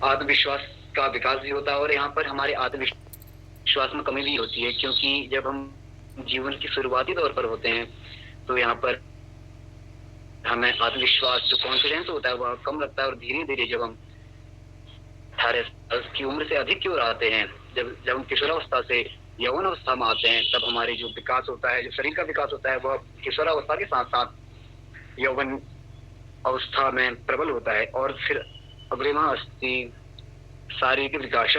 आत्मविश्वास का विकास भी होता है और यहाँ पर हमारे आत्मविश्वास में कमी भी होती है, क्योंकि जब हम जीवन की शुरुआती दौर पर होते हैं तो यहाँ पर हमें आत्मविश्वास, जो कॉन्फिडेंस होता है, वह कम लगता है और धीरे धीरे जब हम 18 साल की उम्र से अधिक की ओर आते हैं, जब जब हम किशोरावस्था से यौवन अवस्था में आते हैं, तब हमारी जो विकास होता है, जो शरीर का विकास होता है, वह किशोरावस्था के साथ साथ यौवन अवस्था में प्रबल होता है और फिर अग्रिमा अस्ति शारीरिक विकास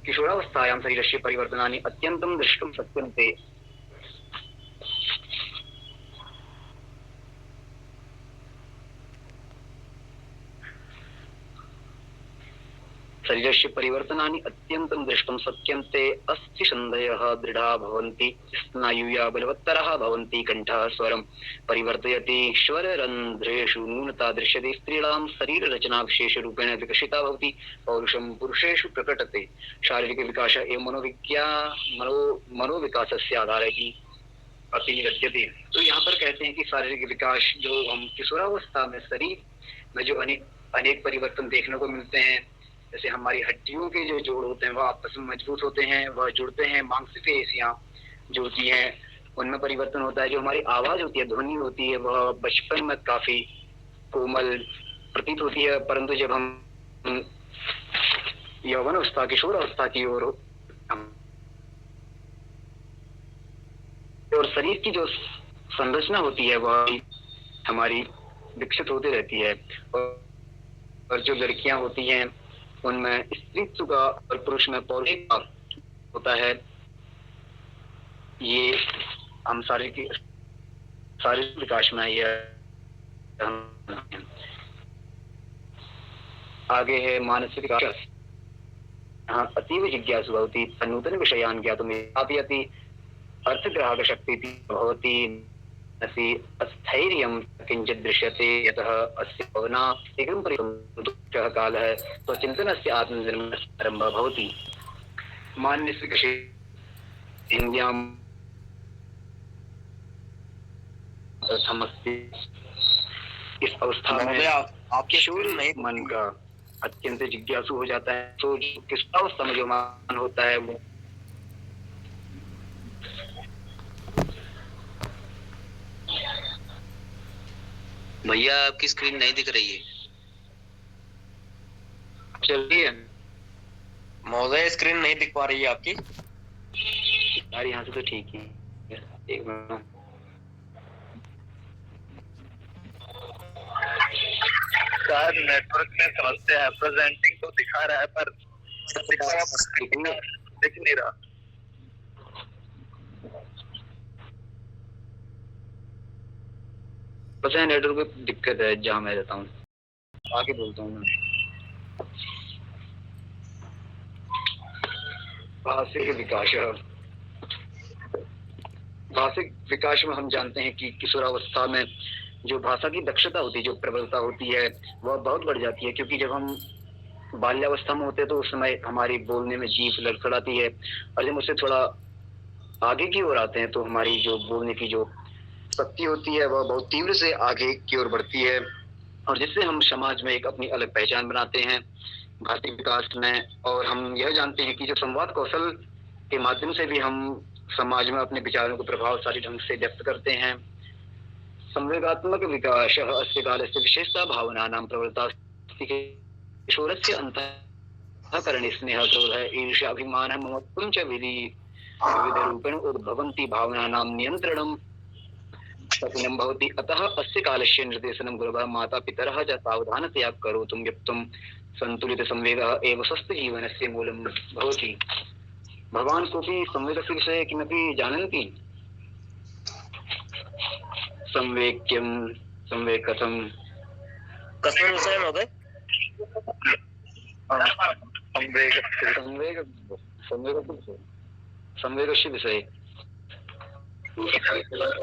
किशोरावस्थायां शरीरस्य परिवर्तनानि अत्यंतं दृष्टुं शक्यन्ते। शरीरस्य परिवर्तनानि अत्यन्तं द्रष्टुं शक्यन्ते। अस्थिसन्धयः दृढा भवन्ति, स्नायुया बलवत्तराः भवन्ति, कण्ठः स्वरं परिवर्तयति, स्वररन्ध्रेषु न्यूनता दृश्यते, स्त्रीणां शरीररचना विशेषरूपेण विकसिता भवति, पौरुषं पुरुषेषु प्रकटते। शारीरिक विकास एवं मनोविकासस्य आधारे अति विद्यते। तो यहाँ पर कहते हैं कि शारीरिक विकास, जो हम किशोरावस्था में शरीर में जो अनेक परिवर्तन देखने को मिलते हैं, जैसे हमारी हड्डियों के जो जोड़ होते हैं वह आपस में मजबूत होते हैं, वह जुड़ते हैं, मांसपेशियां जो होती हैं उनमें परिवर्तन होता है, जो हमारी आवाज होती है, ध्वनि होती है, वह बचपन में काफी कोमल प्रतीत होती है, परंतु जब हम यौवन अवस्था, किशोर अवस्था की ओर और शरीर की जो संरचना होती है वह हमारी विकसित होती रहती है। और जो लड़कियां होती हैं उनमें स्त्रीत्व का और पुरुष में पौरुष का होता है। ये हम शारीरिक विकास में आगे है मानसिक विकास। हाँ, अतीव जिज्ञासु भवति, नूतन विषयान् ज्ञातुम् अपि अर्थग्राहक शक्ति भवति, स्थैर्यं किंचित् दृश्यते, यतः अस्य भावना एकं परिसंतुष्टः कालः स्वचिन्तनस्य आत्मनिर्भरस्य आरम्भः भवति। मानसिक विकासे हिन्द्यां प्रथमस्ति। इस अवस्था में आपके शूर मन का अत्यंत जिज्ञासु हो जाता है। तो किस अवस्था में जो मन होता है वो भैया आपकी स्क्रीन नहीं दिख रही है। चलिए महोदय, स्क्रीन नहीं दिख पा रही है आपकी। यार यहाँ से तो ठीक ही एक मिनट। शायद नेटवर्क में समस्या है, प्रेजेंटिंग तो दिखा रहा है पर दिख नहीं रहा। पता है नेटवर्क में दिक्कत है जहाँ मैं रहता हूँ। आगे बोलता हूँ मैं। भाषिक विकास। भाषिक विकास में हम जानते हैं कि किशोरावस्था में जो भाषा की दक्षता होती है, जो प्रबलता होती है, वह बहुत बढ़ जाती है, क्योंकि जब हम बाल्यावस्था में होते हैं तो उस समय हमारी बोलने में जीभ लड़खड़ाती है, और जब उससे थोड़ा आगे की ओर आते हैं तो हमारी जो बोलने की जो शक्ति होती है वह बहुत तीव्र से आगे की ओर बढ़ती है, और जिससे हम समाज में एक अपनी अलग पहचान बनाते हैं भाषिक विकास में। और हम यह जानते हैं कि जो संवाद कौशल के माध्यम से भी हम समाज में अपने विचारों को प्रभावशाली ढंग से व्यक्त करते हैं। संवेगात्मक विकास अस्य कालस्य विशेषता भावनानां प्रवृत्ता किशोरस्य अंतःकरणे स्नेह क्रोध ईर्ष्या अभिमानः ममत्वं च विविधरूपेण उद्भवन्ति भावनानां नियन्त्रणं कठिनं भवति। अतः अस्य कालस्य निर्देशनं गुरवः माता पितरः च सावधानतया करोतुं युक्तं संतुलित संवेगः एव स्वस्थ जीवनस्य मूलं भवति। भगवान कोऽपि संवेगस्य विषये किमपि जानन्ति? संवेग किं, संवेग कथं? कस्मिन् विषये महोदय? संवेगस्य विषये।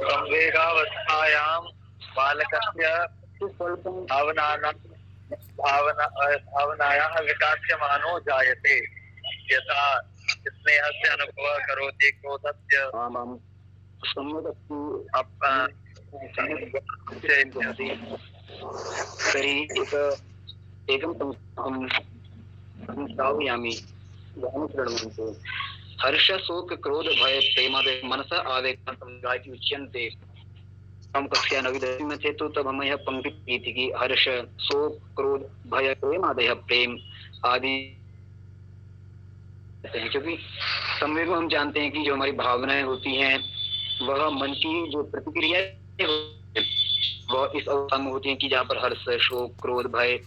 संवेगावस्थायां बालकस्य भावनायाः विकास्यमानो जायते, यथा स्नेहस्य अनुभवः करोति, क्रोधस्य तर्हि एकं श्रावयामि गानशृण्वन्तु। हर्ष शोक क्रोध भय प्रेमादय मनस आवेग संगाति उच्यन्ते। हम कक्षा 9वीं में थे तो तब हमें यह पंक्ति की थी कि हर्ष शोक क्रोध भय प्रेमादय प्रेम आदि हैं, क्योंकि संवेग में हम जानते हैं कि जो हमारी भावनाएं होती हैं वह मन की जो प्रतिक्रिया वह इस अवस्था में होती है कि जहाँ पर हर्ष शोक क्रोध भय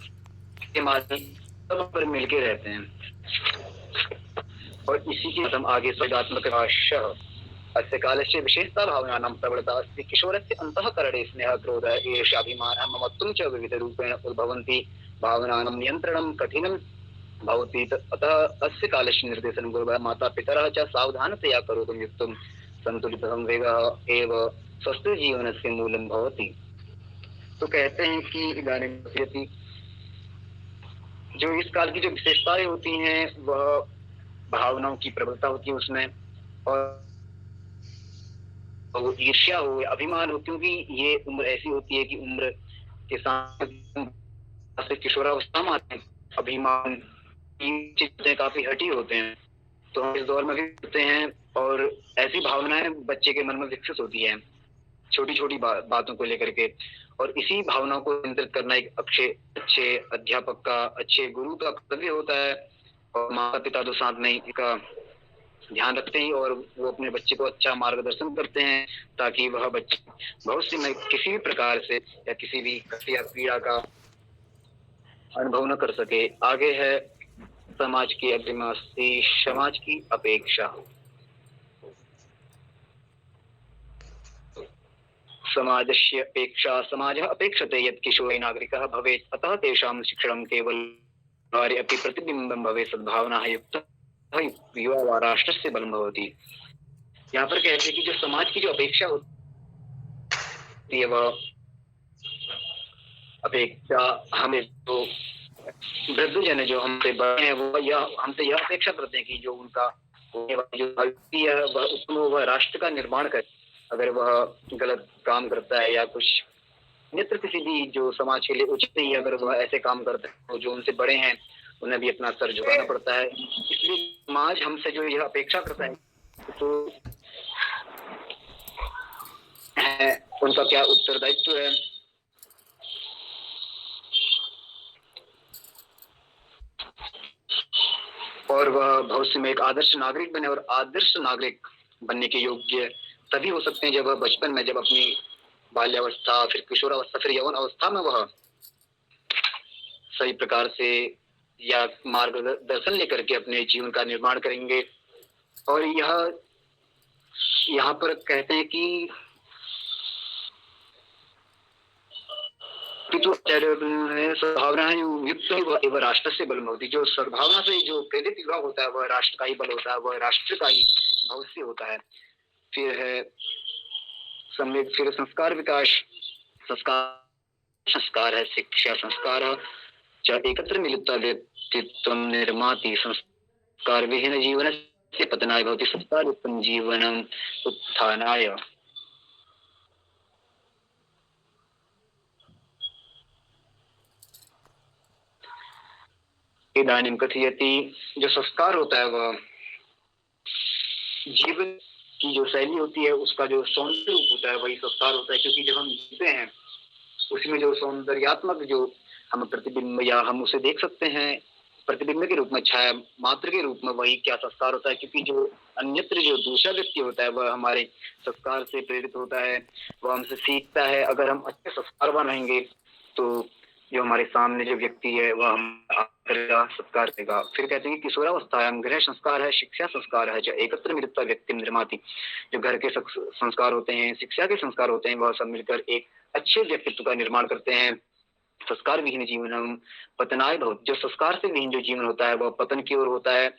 सब पर मिलके रहते हैं। और इसी के हम आगे सदात्मक अस्य कालस्य विशेषता भावनानां प्रवृत्ता अस्ति किशोरस्य अन्तःकरणे स्नेह क्रोध ईर्ष्याभिमानः ममत्वं च विविधरूपेण उद्भवन्ति भावनानां नियन्त्रणं कठिनं भवति। अतः अस्य कालस्य निर्देशनं गुरुः माता पितरः च सावधानतया करोतु युक्तं संतुलित संवेगः एव स्वस्थ जीवनस्य मूलं भवति। तो कहते हैं कि इदानीं जो इस काल की जो विशेषताएं होती हैं वह भावनाओं की प्रबलता होती है उसमें, और वो ईर्ष्या हो अभिमान हो, क्योंकि ये उम्र ऐसी होती है कि उम्र के साथ से किशोरावस्था में आते हैं, अभिमान की चीजें काफी हटी होते हैं, तो हम इस दौर में भी होते हैं और ऐसी भावनाएं बच्चे के मन में विकसित होती है छोटी छोटी बातों को लेकर के, और इसी भावनाओं को नियंत्रित करना एक अच्छे अध्यापक का अच्छे गुरु का कर्तव्य होता है। और माता पिता तो साथ में इसका ध्यान रखते हैं और वो अपने बच्चे को अच्छा मार्गदर्शन करते हैं ताकि वह बच्चा भविष्य में किसी भी प्रकार से या किसी भी कष्ट या पीड़ा का अनुभव न कर सके। आगे है समाज की अग्रिमास्ति समाज की अपेक्षा। समाजस्य अपेक्षा समाजः अपेक्षते यत् किशोरी नागरिकः भवेत्, अतः तेषां शिक्षणं केवल अपि प्रतिबिंबं भवेत् सद्भावनाः युक्तः युवा वा राष्ट्रस्य बलं भवति। यहाँ पर कहते हैं कि जो समाज की जो अपेक्षा होती है वह अपेक्षा हमें जो वृद्धजन जो हमसे बड़े हैं वो हमसे यह अपेक्षा करते हैं कि जो उनका जो व्यक्ति है वह उत्तम वह राष्ट्र का निर्माण करे। अगर वह गलत काम करता है या कुछ मित्र किसी भी जो समाज के लिए उचित नहीं है, अगर वह ऐसे काम करते हैं तो जो उनसे बड़े हैं उन्हें भी अपना सर झुकाना पड़ता है। इसलिए समाज हमसे जो यह अपेक्षा करता है तो उनका क्या उत्तरदायित्व है। और वह भविष्य में एक आदर्श नागरिक बने, और आदर्श नागरिक बनने के योग्य तभी हो सकते हैं जब वह बचपन में, जब अपनी बाल्यावस्था फिर किशोरावस्था फिर यौवन अवस्था में वह सही प्रकार से या मार्गदर्शन लेकर के अपने जीवन का निर्माण करेंगे। और यह यहाँ पर कहते हैं कि सद्भावनाएं युक्त वह राष्ट्र से बल होती। जो सद्भावना से जो प्रेरित युवा होता है वह राष्ट्र का ही बल होता है, वह राष्ट्र का ही भविष्य होता है। फिर है संवेग, फिर संस्कार विकास। संस्कार है शिक्षा संस्कार एकत्र मिलित्वा व्यक्तित्व निर्माति। संस्कार विहीन जीवन से पतनाय भवति, संस्कारयुक्तं जीवनम् उत्थानाय। इदानीं कथयति जो संस्कार होता है वह जीवन की जो शैली होती है उसका जो सौंदर्य रूप होता है वही संस्कार होता है, क्योंकि जब हम जीते हैं उसमें जो सौंदर्यात्मक जो हम प्रतिबिंब या हम उसे देख सकते हैं प्रतिबिंब के रूप में, छाया मात्र के रूप में, वही क्या संस्कार होता है। क्योंकि जो अन्यत्र जो दूसरा व्यक्ति होता है वह हमारे संस्कार से प्रेरित होता है, वह हमसे सीखता है। अगर हम अच्छे संस्कारवान रहेंगे तो जो हमारे सामने जो व्यक्ति है वह हम करेगा सत्कार करेगा। फिर कहते हैं कि किशोरावस्थायां गृह संस्कार है शिक्षा संस्कार है जो एकत्र मिलित्वा व्यक्ति निर्माति। जो घर के संस्कार होते हैं शिक्षा के संस्कार होते हैं वह सब मिलकर एक अच्छे व्यक्तित्व का निर्माण करते हैं। संस्कार विहीन जीवन पतनाय भवति। जो संस्कार से विहीन जो जीवन होता है वह पतन की ओर होता है।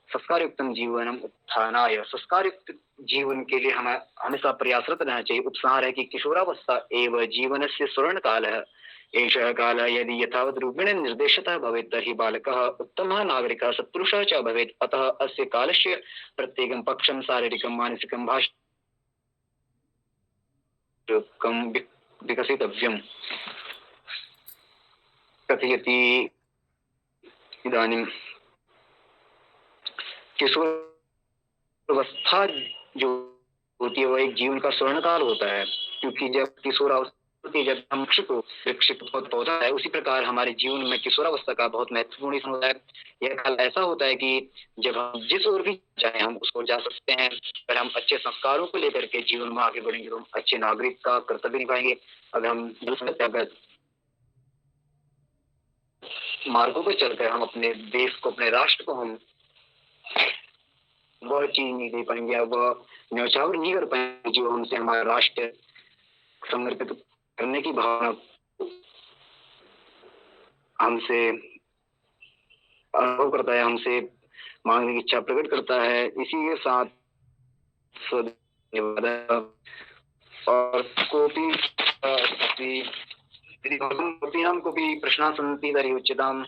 संस्कार युक्तम जीवनम उत्थानाय। संस्कार युक्त जीवन के लिए हमें हमेशा प्रयासरत रहना चाहिए। उपसार है कि किशोरावस्था एवं जीवन से स्वर्ण काल है। एषः कालः यदि यथावत् रूपेण निर्देशितः भवेत् तर्हि बालकः उत्तमः नागरिकः सत्पुरुषः च भवेत्। अतः अस्य कालस्य प्रत्येकं पक्षं शारीरिकं मानसिकं भाषिकं विकसितव्यम्। कथयति इदानीं किशोरावस्था जो होती है वो एक जीवन का स्वर्णकाल होता है, क्योंकि जब किशोरावस्था होती है, जब हम वृक्ष पौधा है, उसी प्रकार हमारे जीवन में किशोरावस्था का बहुत महत्वपूर्ण स्थान होता है। यह काल ऐसा होता है कि जब हम जिस ओर भी चाहे हम उसको जा सकते हैं। अगर हम अच्छे संस्कारों को लेकर के जीवन में आगे बढ़ेंगे तो हम अच्छे नागरिक का कर्तव्य निभाएंगे। अगर हम दूसरे मार्गों पर चलकर हम अपने देश को, अपने राष्ट्र को हम वह चीज नहीं दे पाएंगे, वह न्यौछावर नहीं कर पाएंगे जो हमसे हमारा राष्ट्र समर्पित करने की भावना हमसे अनुभव करता है, हमसे मांगने की इच्छा प्रकट करता है। इसी के साथ और कोपी प्रश्ना सन्ति तर्हि उच्यताम्।